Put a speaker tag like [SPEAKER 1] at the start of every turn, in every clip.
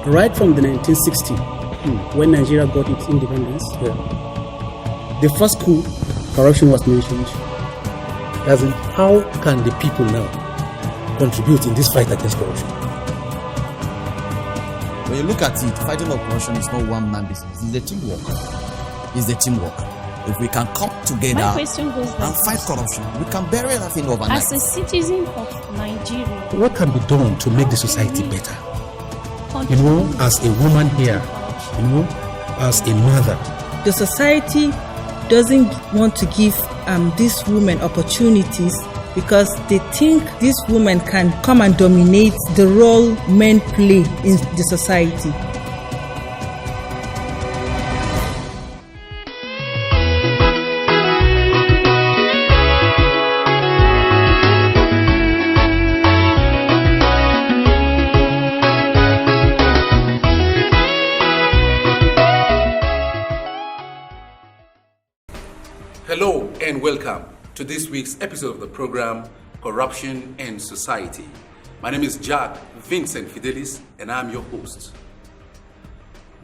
[SPEAKER 1] right from the 1960s, when Nigeria got its independence, the first coup, corruption was mentioned.
[SPEAKER 2] As in, how can the people now contribute in this fight against corruption?
[SPEAKER 3] When you look at it, fighting of corruption is not one man business. It's a teamwork. It's the teamwork. If we can come together and fight corruption, we can bury everything overnight.
[SPEAKER 4] As a citizen of Nigeria,
[SPEAKER 2] What can be done to make the society better? You know, as a woman here, you know, as a mother.
[SPEAKER 5] The society doesn't want to give these women opportunities because they think these women can come and dominate the role men play in the society.
[SPEAKER 6] Hello and welcome to this week's episode of the program Corruption and Society. My name is Jack Vincent Fidelis and I'm your host.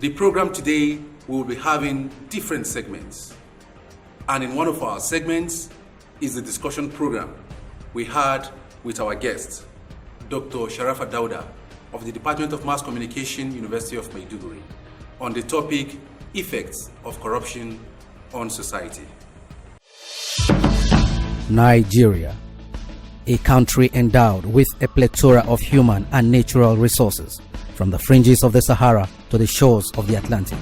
[SPEAKER 6] The program today we will be having different segments, and in one of our segments is the discussion program we had with our guest, Dr. Sharafa Dauda of the Department of Mass Communication, University of Maiduguri, on the topic Effects of Corruption on Society.
[SPEAKER 7] Nigeria, a country endowed with a plethora of human and natural resources, from the fringes of the Sahara to the shores of the Atlantic.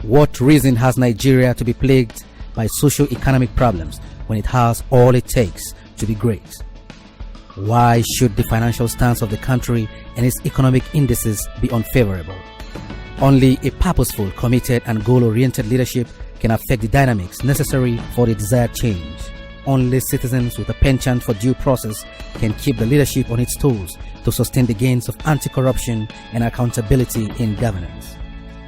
[SPEAKER 7] What reason has Nigeria to be plagued by socio-economic problems when it has all it takes to be great? Why should the financial stance of the country and its economic indices be unfavorable? Only a purposeful, committed, and goal-oriented leadership can affect the dynamics necessary for the desired change. Only citizens with a penchant for due process can keep the leadership on its toes to sustain the gains of anti-corruption and accountability in governance.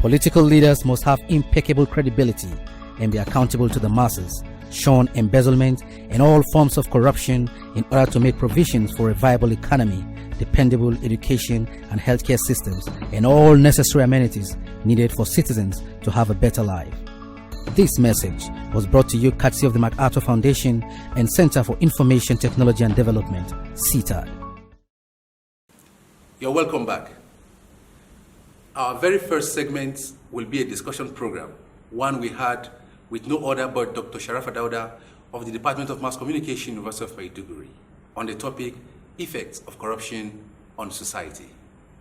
[SPEAKER 7] Political leaders must have impeccable credibility and be accountable to the masses, shun embezzlement and all forms of corruption in order to make provisions for a viable economy, dependable education and healthcare systems, and all necessary amenities needed for citizens to have a better life. This message was brought to you courtesy of the MacArthur Foundation and Center for Information Technology and Development, CTAD.
[SPEAKER 6] You're welcome back. Our very first segment will be a discussion program, one we had with no other but Dr. Sharafa Dauda of the Department of Mass Communication, University of Maiduguri, on the topic Effects of Corruption on Society.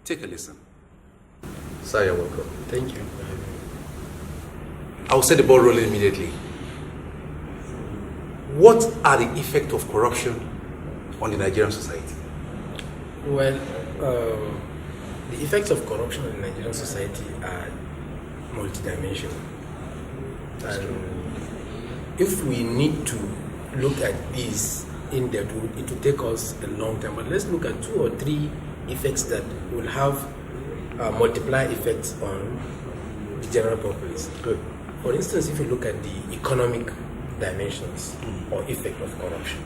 [SPEAKER 6] Take a listen.
[SPEAKER 2] Sir, you're welcome. Thank you.
[SPEAKER 6] I'll set the ball rolling immediately. What are the effects of corruption on the Nigerian society?
[SPEAKER 8] Well, the effects of corruption on the Nigerian society are multidimensional. And if we need to look at this in depth, it will take us a long time. But let's look at 2 or 3 effects that will have multiplier effects on the general populace.
[SPEAKER 2] Good.
[SPEAKER 8] For instance, if you look at the economic dimensions or effect of corruption,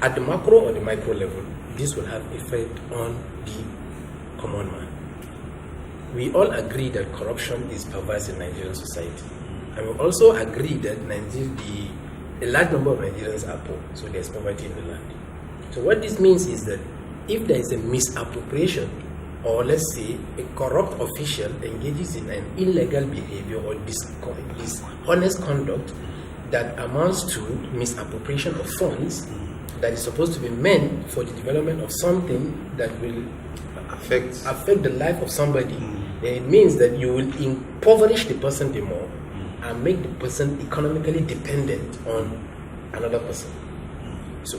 [SPEAKER 8] at the macro or the micro level, this will have effect on the common man. We all agree that corruption is perverse in Nigerian society. And we also agree that a large number of Nigerians are poor, so there's poverty in the land. So what this means is that if there is a misappropriation, or let's say a corrupt official engages in an illegal behavior or dishonest conduct that amounts to misappropriation of funds that is supposed to be meant for the development of something that will affect the life of somebody, then it means that you will impoverish the person the more and make the person economically dependent on another person. So,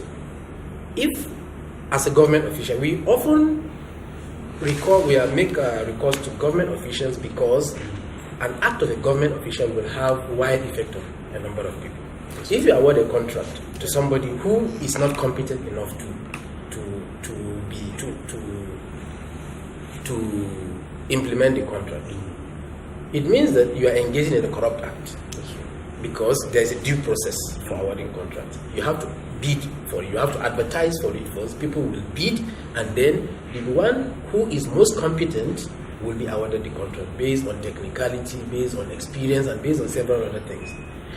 [SPEAKER 8] if as a government official, we often make recourse to government officials because an act of a government official will have wide effect on a number of people. So if you award a contract to somebody who is not competent enough to implement the contract, it means that you are engaging in a corrupt act. because there's a due process for awarding contracts. You have to bid for it. You have to advertise for it first. People will bid, and then the one who is most competent will be awarded the contract based on technicality, based on experience, and based on several other things.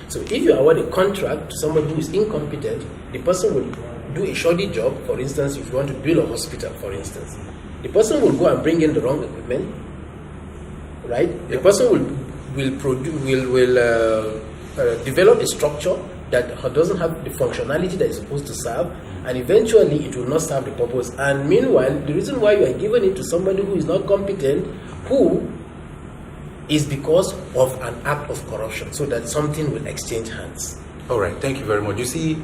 [SPEAKER 8] So if you award a contract to somebody who is incompetent, the person will do a shoddy job. For instance, if you want to build a hospital, for instance, the person will go and bring in the wrong equipment, right? The person will develop a structure that doesn't have the functionality that it's supposed to serve, and eventually it will not serve the purpose. And meanwhile, the reason why you are giving it to somebody who is not competent, who is because of an act of corruption, so that something will exchange hands.
[SPEAKER 6] All right, thank you very much. You see,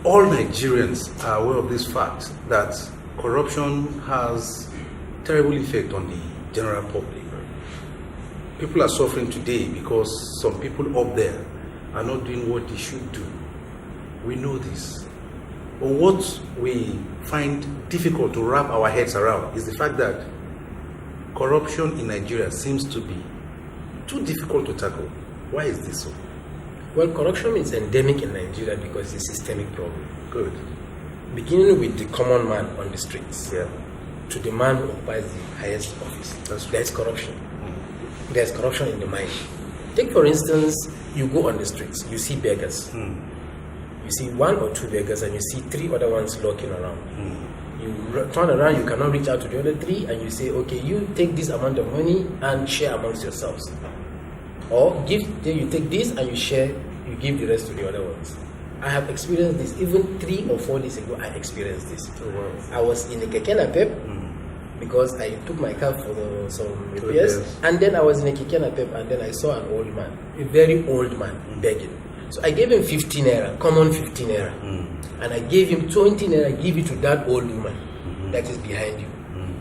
[SPEAKER 6] all Nigerians are aware of this fact that corruption has terrible effect on the general public. People are suffering today because some people up there are not doing what they should do. We know this. But what we find difficult to wrap our heads around is the fact that corruption in Nigeria seems to be too difficult to tackle. Why is this so?
[SPEAKER 8] Well, corruption is endemic in Nigeria because it's a systemic problem.
[SPEAKER 6] Good.
[SPEAKER 8] Beginning with the common man on the streets,
[SPEAKER 6] Yeah.
[SPEAKER 8] to the man who occupies the highest office. There's corruption. There's corruption in the mind. Take, for instance, you go on the streets, you see beggars. You see one or two beggars, and you see three other ones lurking around. You turn around, you cannot reach out to the other three, and you say, okay, you take this amount of money and share amongst yourselves. Or you take this and you share, you give the rest to the other ones. I have experienced this. Even 3 or 4 days ago, I experienced this. I was in a Keke Napep because I took my car for some repairs, and then I was in a Keke Napep, and then I saw an old man, a very old man, begging. So I gave him 15 naira, common 15 naira, and I gave him 20 naira, give it to that old woman that is behind you.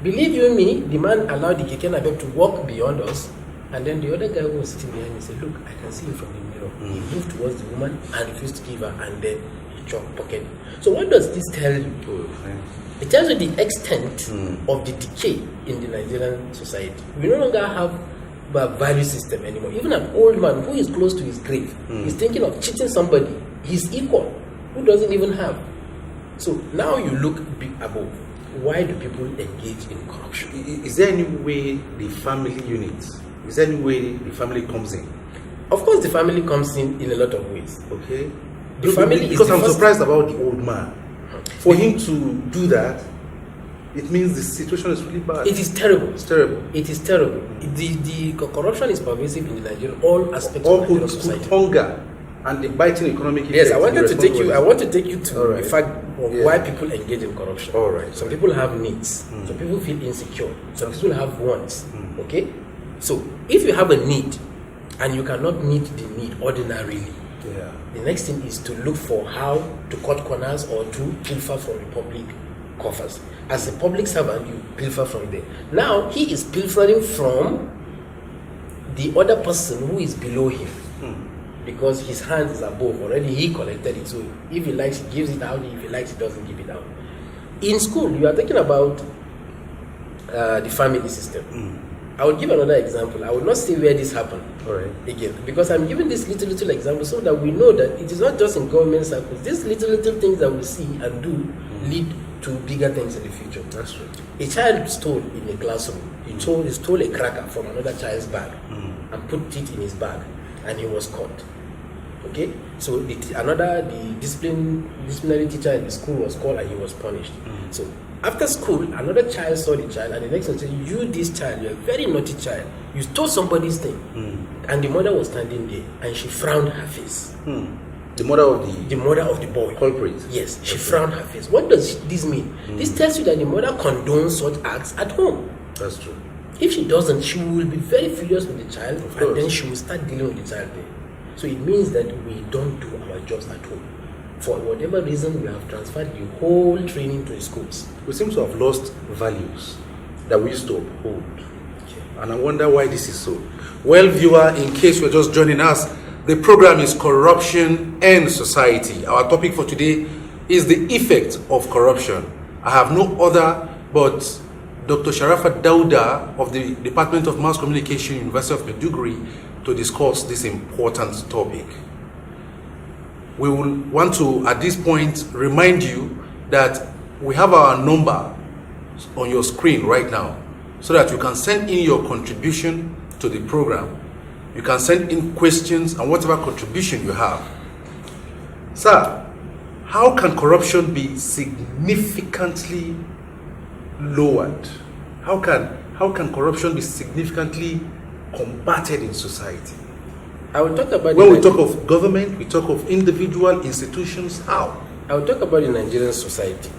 [SPEAKER 8] Believe you me, the man allowed the Keke Napep to walk beyond us, and then the other guy who was sitting behind me said, look, I can see you from the mirror. He moved towards the woman and refused to give her, and then he chopped pocket. So what does this tell you? It tells you the extent of the decay in the Nigerian society. We no longer have a value system anymore. Even an old man who is close to his grave is thinking of cheating somebody, his equal, who doesn't even have. So now you look above. Why do people engage in corruption?
[SPEAKER 6] Is there any way the family units, is there any way the family comes in?
[SPEAKER 8] Of course, the family comes in a lot of ways.
[SPEAKER 6] Okay.
[SPEAKER 8] The family
[SPEAKER 6] because
[SPEAKER 8] is
[SPEAKER 6] I'm surprised about the old man. For him to do that, it means the situation is really bad.
[SPEAKER 8] It is terrible.
[SPEAKER 6] It's terrible.
[SPEAKER 8] It is terrible. The corruption is pervasive in the Nigerian, all aspects of Nigerian society.
[SPEAKER 6] Hunger and the biting economic effect.
[SPEAKER 8] Yes, I want to take you to the fact of why people engage in corruption.
[SPEAKER 6] All right.
[SPEAKER 8] Some people have needs. Some people feel insecure. Some people have wants. Okay? So if you have a need and you cannot meet the need ordinarily, the next thing is to look for how to cut corners or to pilfer from the public coffers. As a public servant, you pilfer from there. Now, he is pilfering from the other person who is below him. Because his hand is above. Already he collected it. So if he likes, he gives it out. If he likes, he doesn't give it out. In school, you are talking about the family system. I will give another example. I will not say where this happened again, because I'm giving this little example so that we know that it is not just in government circles. These little things that we see and do lead to bigger things in the future.
[SPEAKER 6] That's right.
[SPEAKER 8] A child stole in a classroom. He stole a cracker from another child's bag and put it in his bag, and he was caught. Okay, so the disciplinary teacher in the school was called, and he was punished. So after school, another child saw the child, and the next one said, "You, this child, you're a very naughty child. You stole somebody's thing." And the mother was standing there, and she frowned her face.
[SPEAKER 6] The mother of the
[SPEAKER 8] boy.
[SPEAKER 6] Culprit.
[SPEAKER 8] Yes, she frowned her face. What does this mean? This tells you that the mother condones such acts at home.
[SPEAKER 6] That's true.
[SPEAKER 8] If she doesn't, she will be very furious with the child, and then she will start dealing with the child there. So it means that we don't do our jobs at home. For whatever reason, we have transferred the whole training to the schools.
[SPEAKER 6] We seem to have lost values that we used to uphold. And I wonder why this is so. Well, viewer, in case you're just joining us, the program is Corruption and Society. Our topic for today is the effect of corruption. I have no other but Dr. Sharafa Dauda of the Department of Mass Communication, University of Maiduguri, to to discuss this important topic. We will want to, at this point, remind you that we have our number on your screen right now, so that you can send in your contribution to the program. You can send in questions and whatever contribution you have. Sir, how can corruption be significantly lowered? How can corruption be significantly combated in society?
[SPEAKER 8] I will talk about
[SPEAKER 6] when we talk of government, we talk of individual institutions. How?
[SPEAKER 8] I will talk about the Nigerian society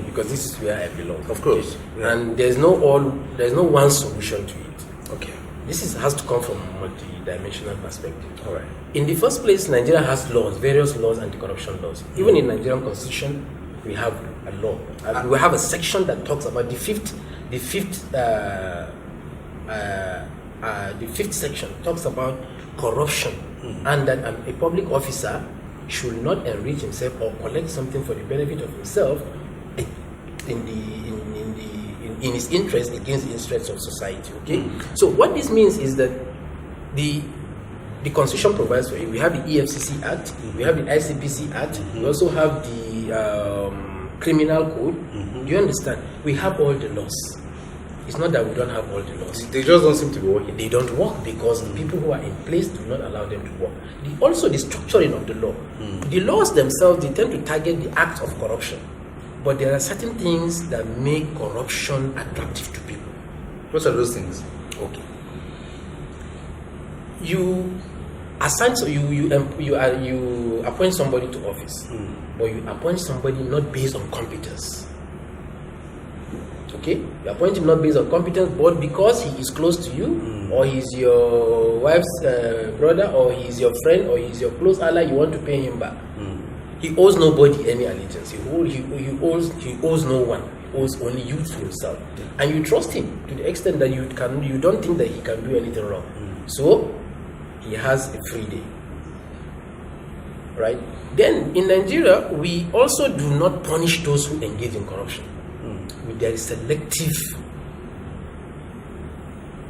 [SPEAKER 8] because this is where I belong.
[SPEAKER 6] Of course,
[SPEAKER 8] yeah. And there's no one solution to it.
[SPEAKER 6] Okay.
[SPEAKER 8] This has to come from a multi-dimensional perspective.
[SPEAKER 6] All right.
[SPEAKER 8] In the first place, Nigeria has laws, various laws, anti-corruption laws. Even in Nigerian constitution, we have a law. We have a section that talks about the fifth section talks about corruption, and that a public officer should not enrich himself or collect something for the benefit of himself in his interest against the interests of society. Okay. So what this means is that the Constitution provides for it. We have the EFCC Act, we have the ICPC Act, we also have the Criminal Code. Do you understand? We have all the laws. It's not that we don't have all the laws.
[SPEAKER 6] They just don't seem to be working.
[SPEAKER 8] They don't work because the people who are in place do not allow them to work. Also, the structuring of the law. The laws themselves, they tend to target the acts of corruption. But there are certain things that make corruption attractive to people.
[SPEAKER 6] What are those things?
[SPEAKER 8] Okay. You assign, so you appoint somebody to office, but you appoint somebody not based on competence. Okay, you appoint him not based on competence, but because he is close to you, or he's your wife's brother, or he's your friend, or he's your close ally. You want to pay him back. He owes nobody any allegiance. He owes no one. He owes only you to himself, and you trust him to the extent that you don't think that he can do anything wrong. So he has a free day, right? Then in Nigeria, we also do not punish those who engage in corruption. There is selective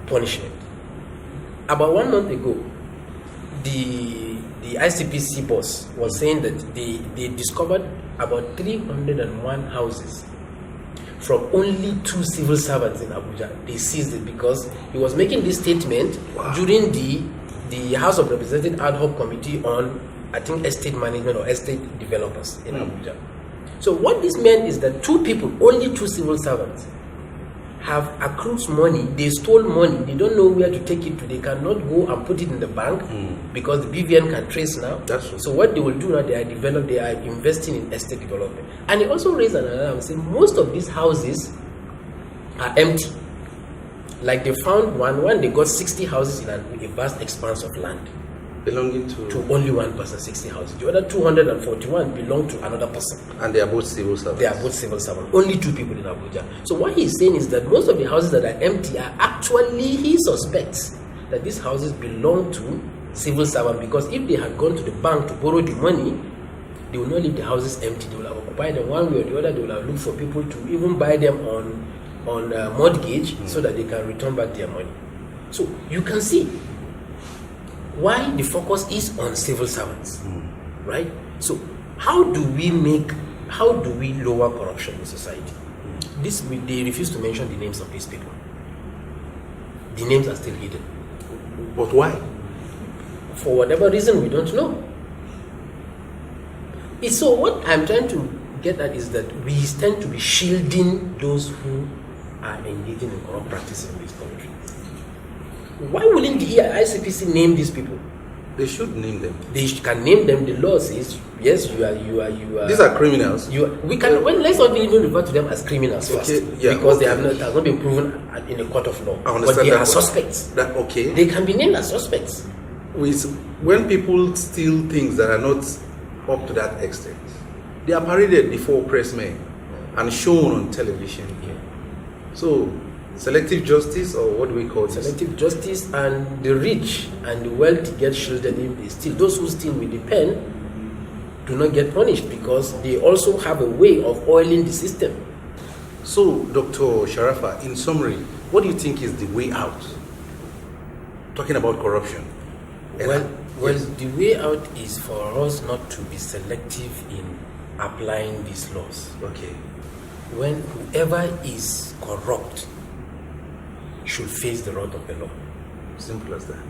[SPEAKER 8] punishment. About 1 month ago, the ICPC boss was saying that they discovered about 301 houses from only 2 civil servants in Abuja. They seized it because he was making this statement during the House of Representatives ad hoc committee on, I think, estate management or estate developers in Abuja. So what this meant is that 2 people, only 2 civil servants, have accrued money. They stole money. They don't know where to take it to. They cannot go and put it in the bank because the BVN can trace now.
[SPEAKER 6] That's true.
[SPEAKER 8] So what they will do now, they are investing in estate development. And they also raised an alarm and said most of these houses are empty. Like they found one they got 60 houses in a vast expanse of land.
[SPEAKER 6] Belonging to
[SPEAKER 8] only one person, 60 houses. The other 241 belong to another person.
[SPEAKER 6] And they are both civil servants.
[SPEAKER 8] They are both civil servants. Only 2 people in Abuja. So what he's saying is that most of the houses that are empty are actually, he suspects that these houses belong to civil servants, because if they had gone to the bank to borrow the money, they will not leave the houses empty. They will have occupied them one way or the other. They will have looked for people to even buy them on mortgage so that they can return back their money. So you can see why the focus is on civil servants, right? So how do we lower corruption in society? They refuse to mention the names of these people. The names are still hidden.
[SPEAKER 6] But why?
[SPEAKER 8] For whatever reason, we don't know. So what I'm trying to get at is that we tend to be shielding those who are engaging in corrupt practices in this country. Why wouldn't the ICPC name these people?
[SPEAKER 6] They should name them.
[SPEAKER 8] They can name them. The law says yes, you are. These
[SPEAKER 6] are criminals.
[SPEAKER 8] Let's not even refer to them as criminals first, because they have not been proven in a court of law.
[SPEAKER 6] I understand,
[SPEAKER 8] but they are suspects. They can be named as suspects.
[SPEAKER 6] When people steal things that are not up to that extent, they are paraded before pressmen and shown on television. So selective justice, or what do we call it?
[SPEAKER 8] Selective justice, and the rich and the wealthy get shielded if they steal. Those who steal with the pen do not get punished because they also have a way of oiling the system.
[SPEAKER 6] So, Dr. Sharafa, in summary, what do you think is the way out? Talking about corruption.
[SPEAKER 8] Well, the way out is for us not to be selective in applying these laws.
[SPEAKER 2] Okay.
[SPEAKER 8] When whoever is corrupt should face the wrath of the law.
[SPEAKER 2] Simple as that.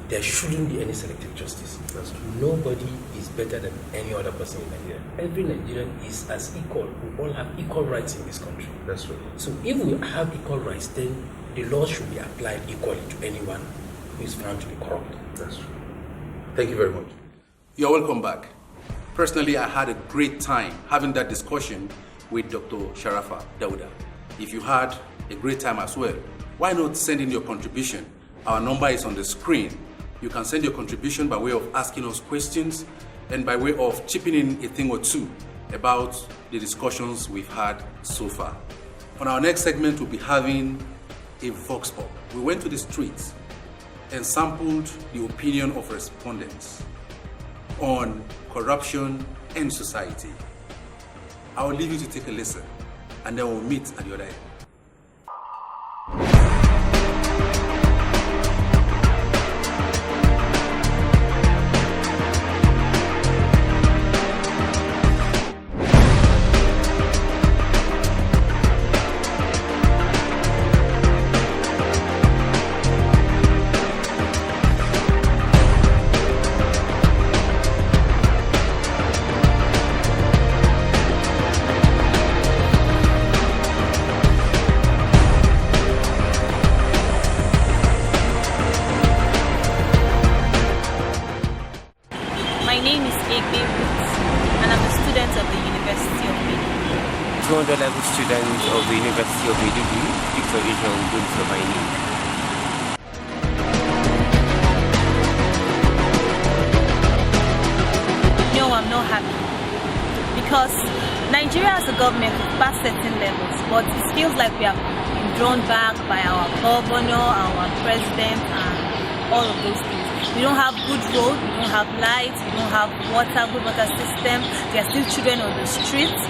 [SPEAKER 8] There shouldn't be any selective justice.
[SPEAKER 2] That's true.
[SPEAKER 8] Nobody is better than any other person in Nigeria. Every Nigerian is as equal. We all have equal rights in this country.
[SPEAKER 2] That's true.
[SPEAKER 8] So if we have equal rights, then the law should be applied equally to anyone who is found to be corrupt.
[SPEAKER 2] That's true. Thank you very much.
[SPEAKER 6] You're welcome back. Personally, I had a great time having that discussion with Dr. Sharafa Dauda. If you had a great time as well, why not send in your contribution? Our number is on the screen. You can send your contribution by way of asking us questions and by way of chipping in a thing or two about the discussions we've had so far. On our next segment, we'll be having a Vox Pop. We went to the streets and sampled the opinion of respondents on corruption and society. I will leave you to take a listen, and then we'll meet at the other end.
[SPEAKER 4] My name is Egbe Ruth, and I'm a student of the University of Maiduguri.
[SPEAKER 9] 200 level student of the University of Maiduguri, Victor Israel Gunso by name.
[SPEAKER 4] No, I'm not happy. Because Nigeria as a government has passed certain levels, but it feels like we have been drawn back by our governor, our president, and all of those things. We don't have good roads, we don't have lights, we don't have water, good water system. There are still children on the streets.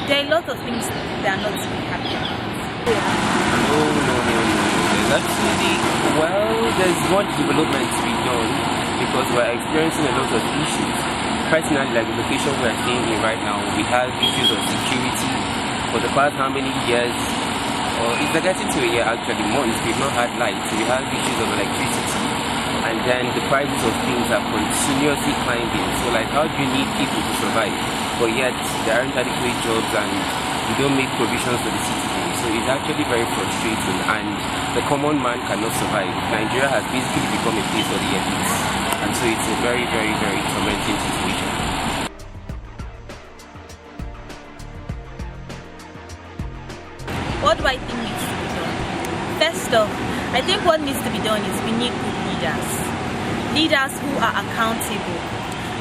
[SPEAKER 4] There are a lot of things that are not to be happy about.
[SPEAKER 9] No. There's actually, there's one development to be done because we're experiencing a lot of issues. Personally, like the location we're staying in right now, we have issues of security for the past how many years? Or it's getting to a year actually, months, we've not had lights. We have issues of electricity. And then the prices of things are continuously climbing. So like, how do you need people to survive? But yet, there aren't adequate jobs and we don't make provisions for the citizens. So it's actually very frustrating and the common man cannot survive. Nigeria has basically become a place for the elites. And so it's a very, very, very tormenting situation.
[SPEAKER 4] What do I think needs to be done? First off, I think what needs to be done is we need good leaders. Leaders who are accountable.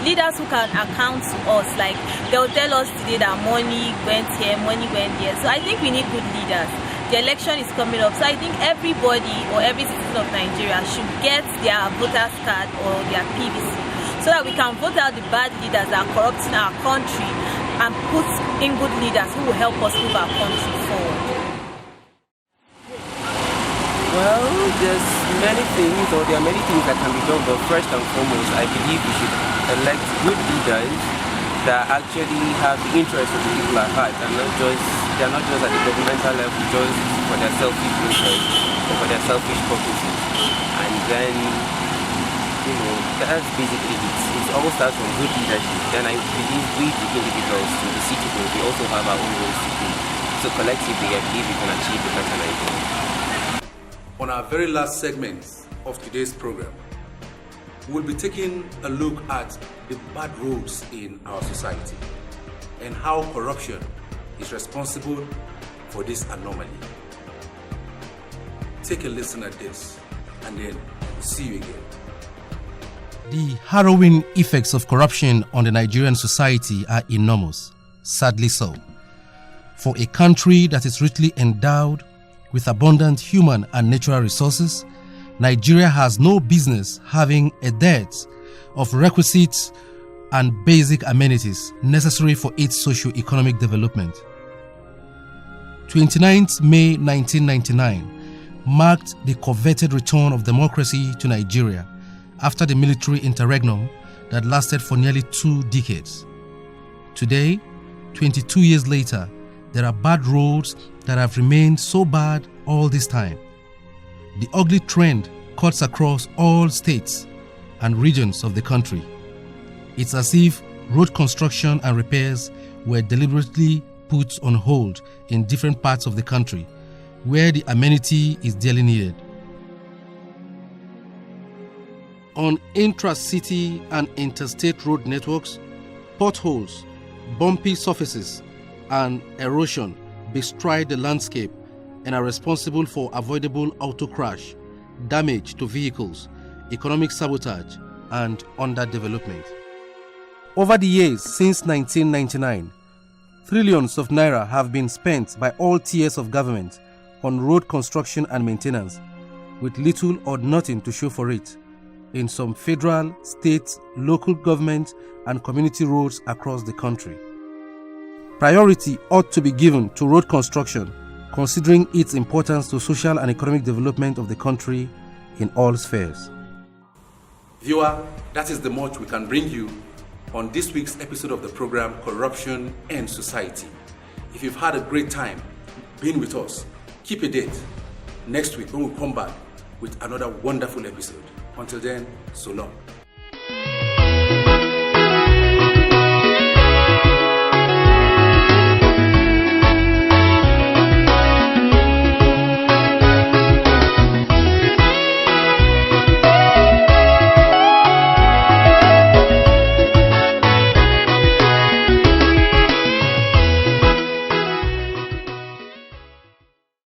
[SPEAKER 4] Leaders who can account to us. Like, they'll tell us today that money went here, money went there. So I think we need good leaders. The election is coming up. So I think everybody or every citizen of Nigeria should get their voter's card or their PVC so that we can vote out the bad leaders that are corrupting our country and put in good leaders who will help us move our country forward.
[SPEAKER 9] Well, there's many things, or there are many things that can be done, but first and foremost, I believe we should elect good leaders that actually have the interest of the people at heart, and they're not just at the governmental level, just for their selfish interests or for their selfish purposes. And then, that's basically it. It all starts from good leadership. Then I believe we, the individuals, to the citizens, we also have our own roles to play. So collectively, I believe we can achieve a better Nigeria.
[SPEAKER 6] On our very last segment of today's program, we'll be taking a look at the bad roads in our society and how corruption is responsible for this anomaly. Take a listen at this, and then we'll see you again.
[SPEAKER 2] The harrowing effects of corruption on the Nigerian society are enormous, sadly so. For a country that is richly endowed with abundant human and natural resources, Nigeria has no business having a dearth of requisites and basic amenities necessary for its socio-economic development. 29th May 1999 marked the coveted return of democracy to Nigeria after the military interregnum that lasted for nearly 2 decades. Today, 22 years later, there are bad roads that have remained so bad all this time. The ugly trend cuts across all states and regions of the country. It's as if road construction and repairs were deliberately put on hold in different parts of the country where the amenity is dearly needed. On intra-city and interstate road networks, potholes, bumpy surfaces, and erosion bestride the landscape and are responsible for avoidable auto crash, damage to vehicles, economic sabotage, and underdevelopment. Over the years since 1999, trillions of naira have been spent by all tiers of government on road construction and maintenance, with little or nothing to show for it in some federal, state, local government, and community roads across the country. Priority ought to be given to road construction, considering its importance to social and economic development of the country in all spheres.
[SPEAKER 6] Viewer, that is the much we can bring you on this week's episode of the program Corruption and Society. If you've had a great time being with us, keep a date next week when we come back with another wonderful episode. Until then, so long.